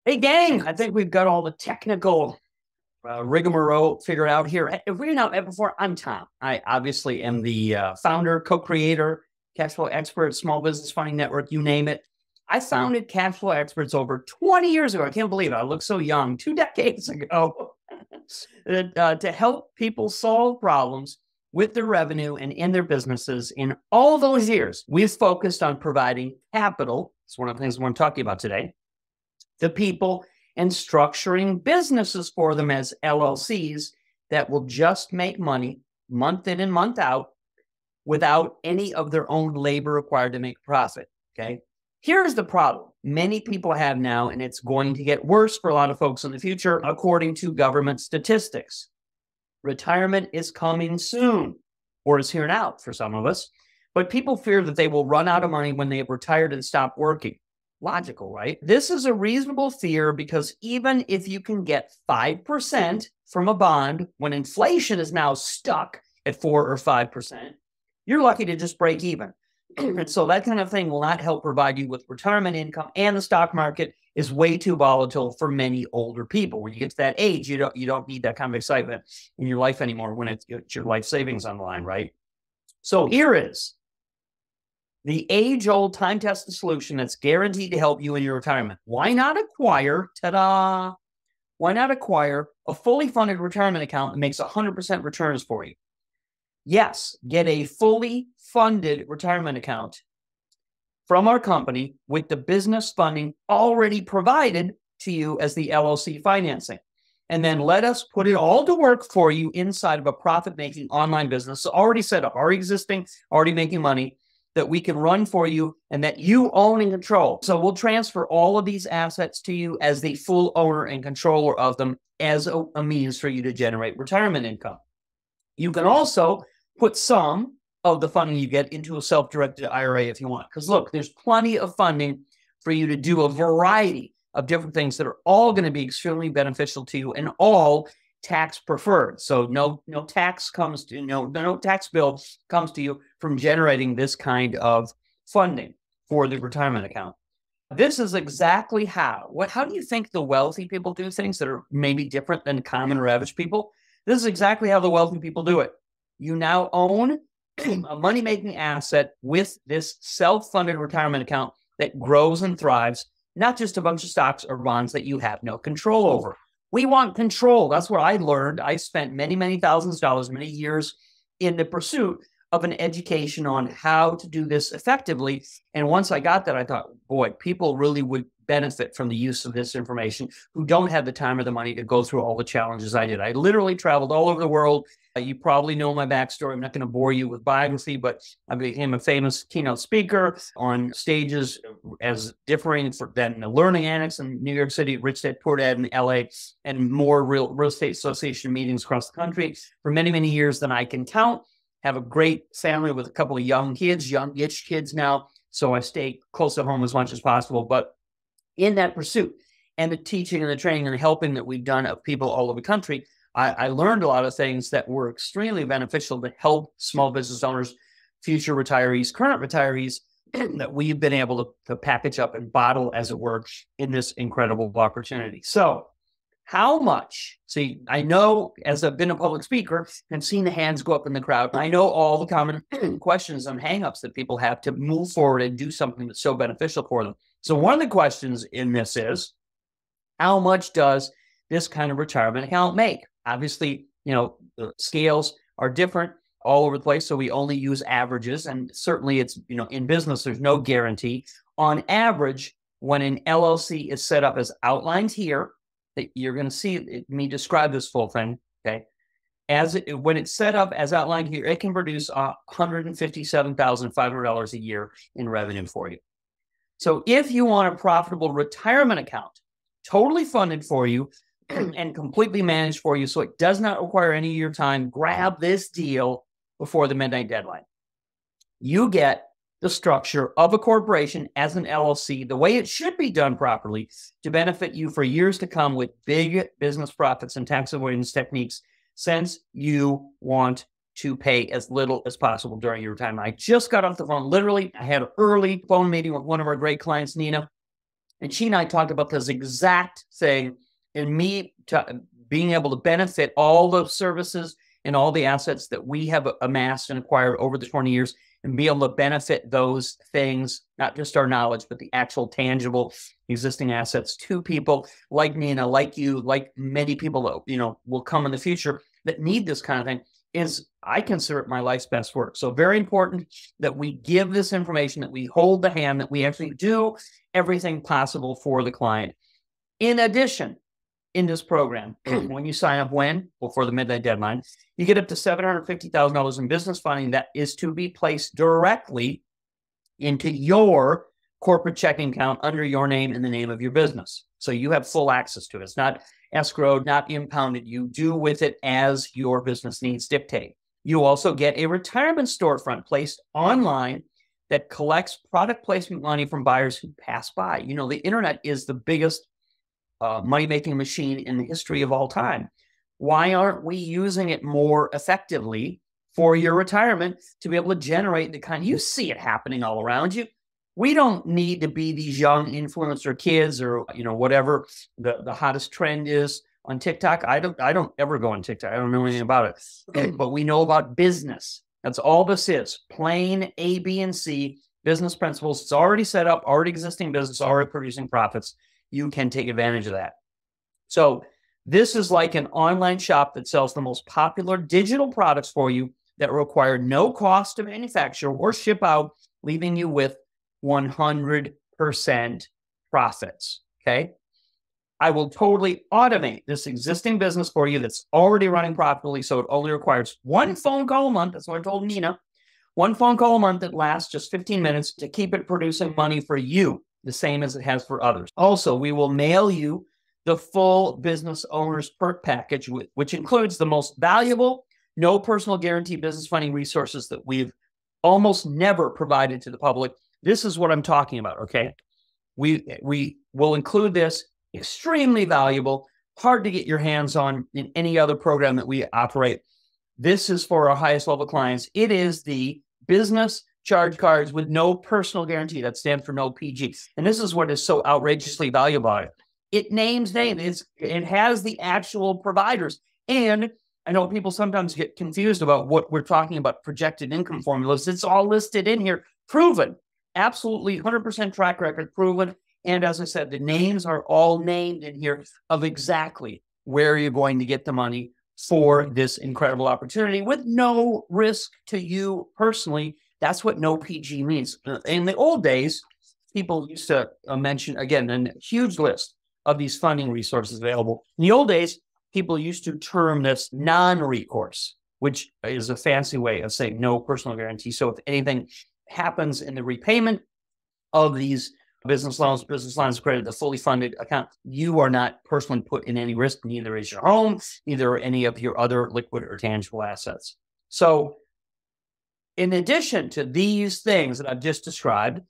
Hey, gang, I think we've got all the technical rigmarole figured out here. If we not before, I'm Tom. I obviously am the founder, co-creator, Cashflow Experts, Small Business Funding Network, you name it. I founded Cashflow Experts over 20 years ago. I can't believe it. I look so young, 2 decades ago, to help people solve problems with their revenue and in their businesses. In all those years, we've focused on providing capital. It's one of the things I want to talk to you about today. The people and structuring businesses for them as LLCs that will just make money month in and month out without any of their own labor required to make profit. Okay. Here's the problem many people have now, and it's going to get worse for a lot of folks in the future, according to government statistics. Retirement is coming soon, or is here now for some of us, but people fear that they will run out of money when they have retired and stop working. Logical, right? This is a reasonable fear because even if you can get 5% from a bond when inflation is now stuck at 4 or 5%, you're lucky to just break even. And so that kind of thing will not help provide you with retirement income, and the stock market is way too volatile for many older people. When you get to that age, you don't need that kind of excitement in your life anymore when it's your life savings on the line, right? So here is the age-old, time-tested solution that's guaranteed to help you in your retirement. Why not acquire, ta-da, why not acquire a fully funded retirement account that makes 100% returns for you? Yes, get a fully funded retirement account from our company with the business funding already provided to you as the LLC financing. And then let us put it all to work for you inside of a profit-making online business already set up, already existing, already making money, that we can run for you and that you own and control. So we'll transfer all of these assets to you as the full owner and controller of them as a means for you to generate retirement income. You can also put some of the funding you get into a self-directed IRA if you want. Because look, there's plenty of funding for you to do a variety of different things that are all going to be extremely beneficial to you and all tax preferred. So no tax comes to no tax bill comes to you from generating this kind of funding for the retirement account. This is exactly how do you think the wealthy people do things that are maybe different than common or average people? This is exactly how the wealthy people do it. You now own a money-making asset with this self-funded retirement account that grows and thrives, not just a bunch of stocks or bonds that you have no control over. We want control. That's what I learned. I spent many, many thousands of dollars, many years in the pursuit of an education on how to do this effectively. And once I got that, I thought, boy, people really would benefit from the use of this information who don't have the time or the money to go through all the challenges I did. I literally traveled all over the world. You probably know my backstory. I'm not going to bore you with biography, but I became a famous keynote speaker on stages as differing than the Learning Annex in New York City, Rich Dad Poor Dad in LA, and more real estate association meetings across the country for many, many years than I can count. Have a great family with a couple of young kids kids now. So I stay close to home as much as possible. But in that pursuit and the teaching and the training and the helping that we've done of people all over the country, I learned a lot of things that were extremely beneficial to help small business owners, future retirees, current retirees, that we've been able to package up and bottle, as it were, in this incredible opportunity. So how much? See, I know as I've been a public speaker and seen the hands go up in the crowd, I know all the common questions and hangups that people have to move forward and do something that's so beneficial for them. So one of the questions in this is, how much does this kind of retirement account make? Obviously, the scales are different all over the place, so we only use averages. And certainly it's, in business, there's no guarantee. On average, when an LLC is set up as outlined here, that you're going to see me describe this full thing, okay? When it's set up as outlined here, it can produce $157,500 a year in revenue for you. So if you want a profitable retirement account, totally funded for you and completely managed for you, so it does not require any of your time, grab this deal before the midnight deadline. You get the structure of a corporation as an LLC, the way it should be done properly to benefit you for years to come with big business profits and tax avoidance techniques, since you want to pay as little as possible during your retirement. I just got off the phone. Literally, I had an early phone meeting with one of our great clients, Nina, And she and I talked about this exact thing, and me being able to benefit all the services and all the assets that we have amassed and acquired over the 20 years, and be able to benefit those things, not just our knowledge, but the actual tangible existing assets to people like Nina, like you, like many people that, will come in the future that need this kind of thing, is I consider it my life's best work. So very important that we give this information, that we hold the hand, that we actually do everything possible for the client. In addition, in this program, when you sign up, before the midnight deadline, you get up to $750,000 in business funding that is to be placed directly into your corporate checking account under your name and the name of your business. So you have full access to it. It's not escrowed, not impounded. You do with it as your business needs dictate. You also get a retirement storefront placed online that collects product placement money from buyers who pass by. The internet is the biggest money-making machine in the history of all time. Why aren't we using it more effectively for your retirement to be able to generate the kind? You see it happening all around you. We don't need to be these young influencer kids or whatever the hottest trend is on TikTok. I don't ever go on TikTok. I don't know anything about it. But we know about business. That's all this is. Plain A, B, and C business principles. It's already set up, already existing business, already producing profits. You can take advantage of that. So this is like an online shop that sells the most popular digital products for you that require no cost to manufacture or ship out, leaving you with 100% profits. Okay. I will totally automate this existing business for you that's already running profitably. So it only requires one phone call a month. That's what I told Nina. One phone call a month that lasts just 15 minutes to keep it producing money for you, the same as it has for others. Also, we will mail you the full business owner's perk package, which includes the most valuable, no personal guarantee business funding resources that we've almost never provided to the public. This is what I'm talking about, okay? We will include this, extremely valuable, hard to get your hands on in any other program that we operate. This is for our highest level clients. It is the business charge cards with no personal guarantee. That stands for no PG. And this is what is so outrageously valuable about it. It names names. It has the actual providers. And I know people sometimes get confused about what we're talking about, projected income formulas. It's all listed in here, proven, absolutely 100% track record, proven. And as I said, the names are all named in here of exactly where you're going to get the money for this incredible opportunity with no risk to you personally. That's what no PG means. In the old days, people used to mention, again, a huge list of these funding resources available. In the old days, people used to term this non-recourse, which is a fancy way of saying no personal guarantee. So if anything happens in the repayment of these business loans, business lines of credit, the fully funded account, you are not personally put in any risk. Neither is your home, neither are any of your other liquid or tangible assets. So in addition to these things that I've just described,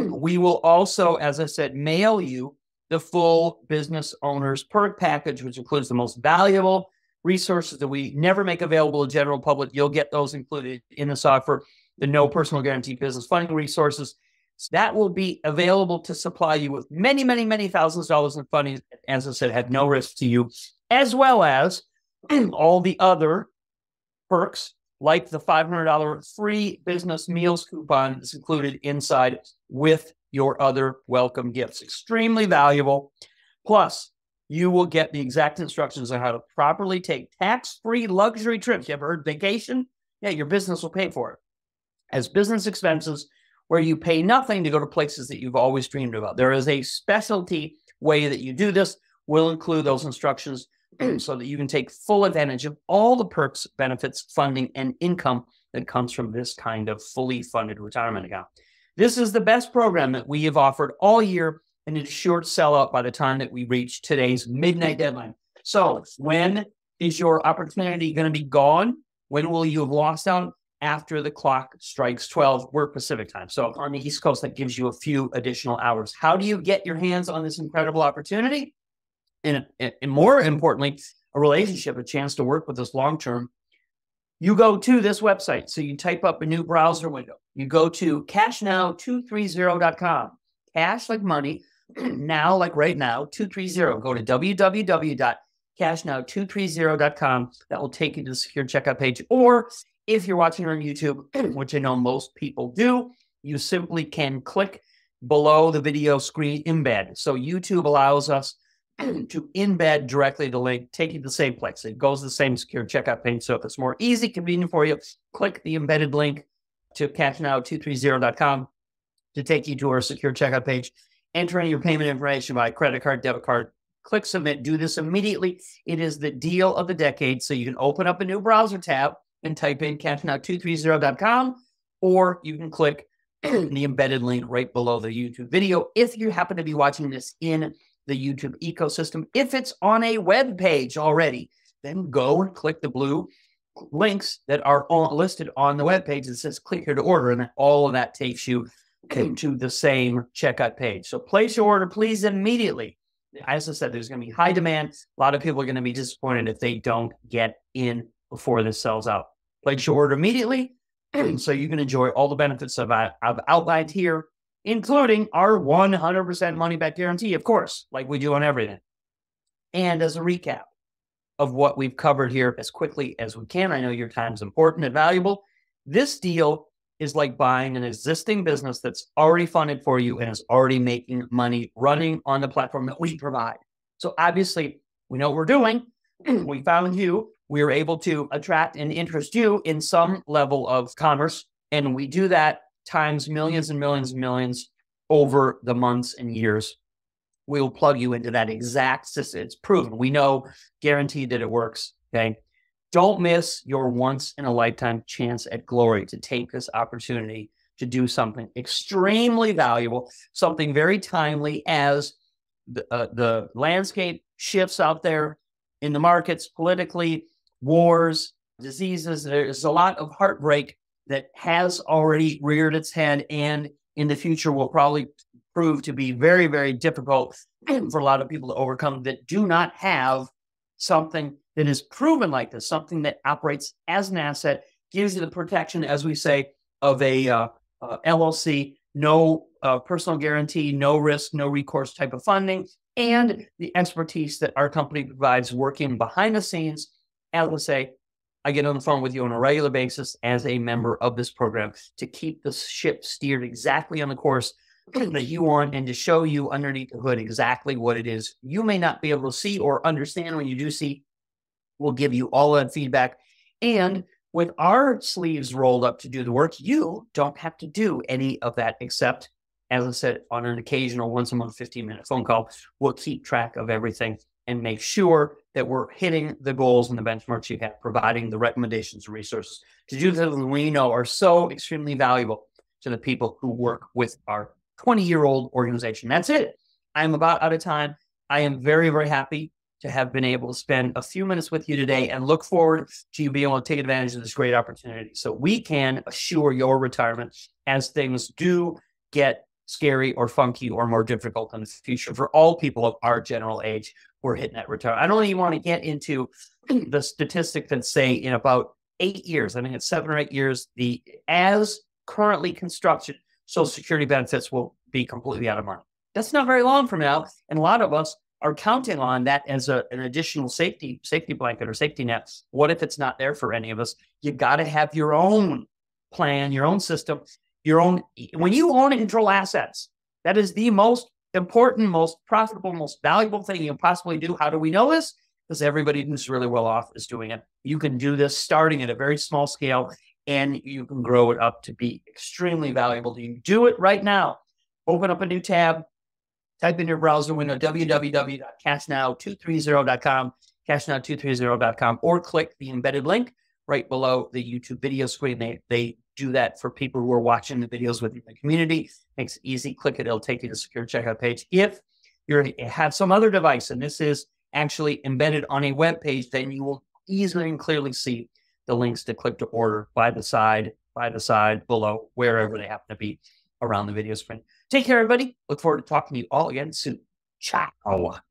we will also, as I said, mail you the full business owner's perk package, which includes the most valuable resources that we never make available to the general public. You'll get those included in the software, the no personal guarantee business funding resources. So that will be available to supply you with many, many, many thousands of dollars in funding, as I said, have no risk to you, as well as all the other perks, like the $500 free business meals coupon that's included inside with your other welcome gifts. Extremely valuable. Plus, you will get the exact instructions on how to properly take tax-free luxury trips. You ever heard vacation? Yeah, your business will pay for it as business expenses, where you pay nothing to go to places that you've always dreamed about. There is a specialty way that you do this. We'll include those instructions so that you can take full advantage of all the perks, benefits, funding, and income that comes from this kind of fully funded retirement account. This is the best program that we have offered all year, and it's sure to sell out by the time that we reach today's midnight deadline. So when is your opportunity going to be gone? When will you have lost out? After the clock strikes 12, we're Pacific time. So on the East Coast, that gives you a few additional hours. How do you get your hands on this incredible opportunity? And more importantly, a relationship, a chance to work with us long-term. You go to this website. So you type up a new browser window. You go to cashnow230.com. Cash like money, now, like right now, 230, go to www.cashnow230.com. That will take you to the secure checkout page. Or if you're watching on YouTube, which I know most people do, you simply can click below the video screen embed. So YouTube allows us to embed directly the link, take you to the same place. It goes to the same secure checkout page. So if it's more easy, convenient for you, click the embedded link to cashnow230.com to take you to our secure checkout page. Enter in your payment information by credit card, debit card, click submit. Do this immediately. It is the deal of the decade. So you can open up a new browser tab and type in cashnow230.com, or you can click the embedded link right below the YouTube video if you happen to be watching this in the YouTube ecosystem. If it's on a web page already, then go and click the blue links that are listed on the web page that says click here to order, and all of that takes you to the same checkout page. So place your order, please, immediately. As I said, there's going to be high demand. A lot of people are going to be disappointed if they don't get in before this sells out. Place your order immediately so you can enjoy all the benefits I've outlined here, including our 100% money back guarantee, of course, like we do on everything. And as a recap of what we've covered here as quickly as we can, I know your time is important and valuable. This deal is like buying an existing business that's already funded for you and is already making money running on the platform that we provide. So obviously, we know what we're doing. We found you. We were able to attract and interest you in some level of commerce. And we do that times millions and millions and millions over the months and years. We will plug you into that exact system. It's proven. We know, guaranteed that it works. Okay. Don't miss your once-in-a-lifetime chance at glory to take this opportunity to do something extremely valuable, something very timely as the landscape shifts out there in the markets, politically, wars, diseases. There's a lot of heartbreak that has already reared its head and in the future will probably prove to be very, very difficult for a lot of people to overcome that do not have something that is proven like this, something that operates as an asset, gives you the protection, as we say, of a LLC, no personal guarantee, no risk, no recourse type of funding, and the expertise that our company provides working behind the scenes. As I say, I get on the phone with you on a regular basis as a member of this program to keep the ship steered exactly on the course that you want and to show you underneath the hood exactly what it is you may not be able to see or understand. When you do see, we'll give you all that feedback. And with our sleeves rolled up to do the work, you don't have to do any of that except, as I said, on an occasional once a month, 15-minute phone call. We'll keep track of everything and make sure that we're hitting the goals and the benchmarks you have, providing the recommendations and resources to do things we know are so extremely valuable to the people who work with our 20-year-old organization. That's it. I'm about out of time. I am very, very happy to have been able to spend a few minutes with you today and look forward to you being able to take advantage of this great opportunity so we can assure your retirement as things do get scary or funky or more difficult in the future for all people of our general age who are hitting that retirement. I don't even want to get into the statistic that say in about 8 years, I think it's 7 or 8 years, as currently constructed Social Security benefits will be completely out of money. That's not very long from now. And a lot of us are counting on that as an additional safety blanket or safety net. What if it's not there for any of us? You got to have your own plan, your own system, your own. When you own and control assets, that is the most important, most profitable, most valuable thing you can possibly do. How do we know this? Because everybody who's really well off is doing it. You can do this starting at a very small scale, and you can grow it up to be extremely valuable. You do it right now. Open up a new tab, type in your browser window, www.cashnow230.com, cashnow230.com, or click the embedded link right below the YouTube video screen. They do that for people who are watching the videos within the community. Makes it easy. Click it. It'll take you to the secure checkout page. If you have some other device and this is actually embedded on a web page, then you will easily and clearly see the links to click to order by the side, below, wherever they happen to be around the video screen. Take care, everybody. Look forward to talking to you all again soon. Ciao.